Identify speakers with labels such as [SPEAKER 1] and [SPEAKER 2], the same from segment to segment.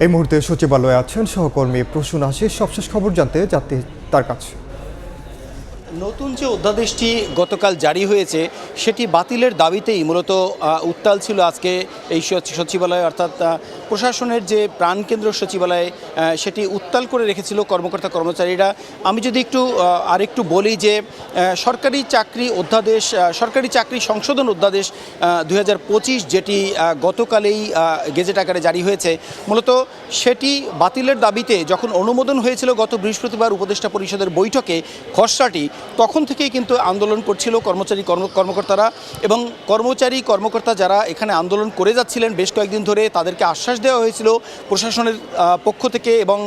[SPEAKER 1] এই মুহূর্তে সচিবালয়ে আছেন সহকর্মী প্রসূন আশিস। সবশেষ খবর জানতে তার কাছে।
[SPEAKER 2] নতুন যে অধ্যাদেশটি গতকাল জারি হয়েছে সেটি বাতিলের দাবিতেই মূলত উত্তাল ছিল আজকে এই সচিবালয়, অর্থাৎ প্রশাসনের যে প্রাণকেন্দ্র সচিবালয়ে সেটি উত্তাল করে রেখেছিল কর্মকর্তা কর্মচারীরা। আমি যদি আরেকটু বলি যে সরকারি চাকরি অধ্যাদেশ, সরকারি চাকরি সংশোধন অধ্যাদেশ 2025 যেটি গতকালেই গেজেট আকারে জারি হয়েছে, মূলত সেটি বাতিলের দাবিতে যখন অনুমোদন হয়েছিল গত বৃহস্পতিবার উপদেষ্টা পরিষদের বৈঠকে খসড়াটি, তখন থেকেই কিন্তু আন্দোলন করছিল কর্মকর্তারা এবং কর্মকর্তা যারা এখানে আন্দোলন করে যাচ্ছিলেন বেশ কয়েকদিন ধরে, তাদেরকে আশ্বাস দেওয়া হয়েছিল প্রশাসনের পক্ষ থেকে এবং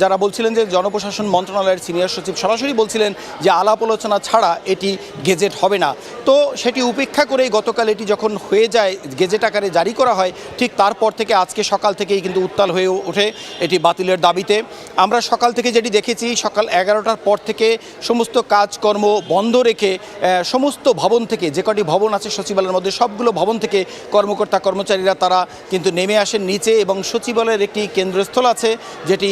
[SPEAKER 2] যারা বলছিলেন যে জনপ্রশাসন মন্ত্রণালয়ের সিনিয়র সচিব সরাসরি বলছিলেন যে আলাপ আলোচনা ছাড়া এটি গেজেট হবে না। তো সেটি উপেক্ষা করেই গতকাল এটি যখন হয়ে যায়, গেজেট আকারে জারি করা হয়, ঠিক তারপর থেকে আজকে সকাল থেকেই কিন্তু উত্তাল হয়ে ওঠে এটি বাতিলের দাবিতে। আমরা সকাল থেকে যেটি দেখেছি, সকাল 11টার পর থেকে সমস্ত কাজকর্ম বন্ধ রেখে সমস্ত ভবন থেকে, যে কটি ভবন আছে সচিবালয়ের মধ্যে সবগুলো ভবন থেকে কর্মকর্তা কর্মচারীরা তারা কিন্তু নেমে আসেন নিচে এবং সচিবালয়ের একটি কেন্দ্রস্থল আছে যেটি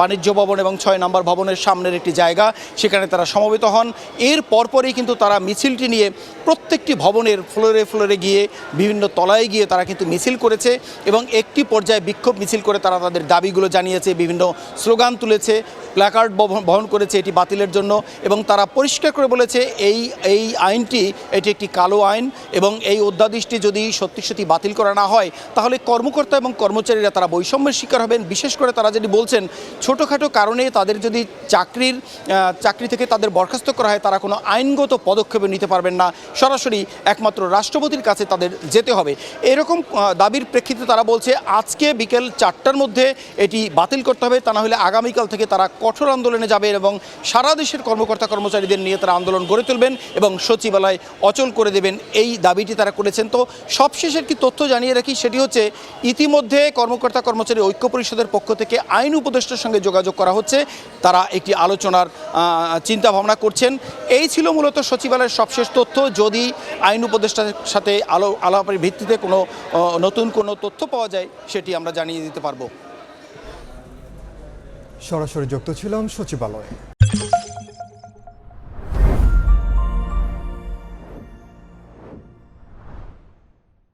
[SPEAKER 2] বাণিজ্য ভবন এবং 6 নম্বর ভবনের সামনের একটি জায়গা, সেখানে তারা সমবেত হন। এর পরপরই কিন্তু তারা মিছিলটি নিয়ে প্রত্যেকটি ভবনের ফ্লোরে গিয়ে বিভিন্ন তলায় গিয়ে তারা কিন্তু মিছিল করেছে এবং একটি পর্যায়ে বিক্ষোভ মিছিল করে তারা তাদের দাবিগুলো জানিয়েছে, বিভিন্ন স্লোগান তুলেছে, প্ল্যাকার্ড বহন করেছে এটি বাতিলের জন্য এবং তারা পরিষ্কার করে বলেছে এই আইনটি এটি একটি কালো আইন এবং এই অধ্যাদেশটি যদি সত্যি বাতিল করা না হয় তাহলে কর্মকর্তা এবং কর্মচারীরা তারা বৈষম্যের শিকার হবেন। বিশেষ করে তারা যেটি বলছেন, ছোটোখাটো কারণে তাদের যদি চাকরি থেকে তাদের বরখাস্ত করা হয়, তারা কোনো আইনগত পদক্ষেপে নিতে পারবেন না, সরাসরি একমাত্র রাষ্ট্রপতির কাছে তাদের যেতে হবে। এরকম দাবির প্রেক্ষিতে তারা বলছে আজকে বিকেল 4টার মধ্যে এটি বাতিল করতে হবে, তা না হলে আগামীকাল থেকে তারা কঠোর আন্দোলনে যাবে এবং সারা দেশের কর্মকর্তা কর্মচারীদের নিয়ে তারা আন্দোলন গড়ে তুলবেন এবং সচিবালয় অচল করে দেবেন, এই দাবিটি তারা করেছেন। তো সবশেষে একটি তথ্য জানিয়ে রাখি, সেটি হচ্ছে ইতিমধ্যে কর্মকর্তা কর্মচারী ঐক্য পরিষদের পক্ষ থেকে আইন উপদেষ্টার সঙ্গে যোগাযোগ করা হচ্ছে, তারা একটি আলোচনার চিন্তা ভাবনা করছেন। এই ছিল মূলত সচিবালয়ের সবশেষ তথ্য। যদি আইন উপদেষ্টার সাথে আলাপের ভিত্তিতে নতুন কোনো তথ্য পাওয়া যায় সেটি আমরা জানিয়ে দিতে পারবো।
[SPEAKER 1] সরাসরি যুক্ত ছিলাম সচিবালয়ে।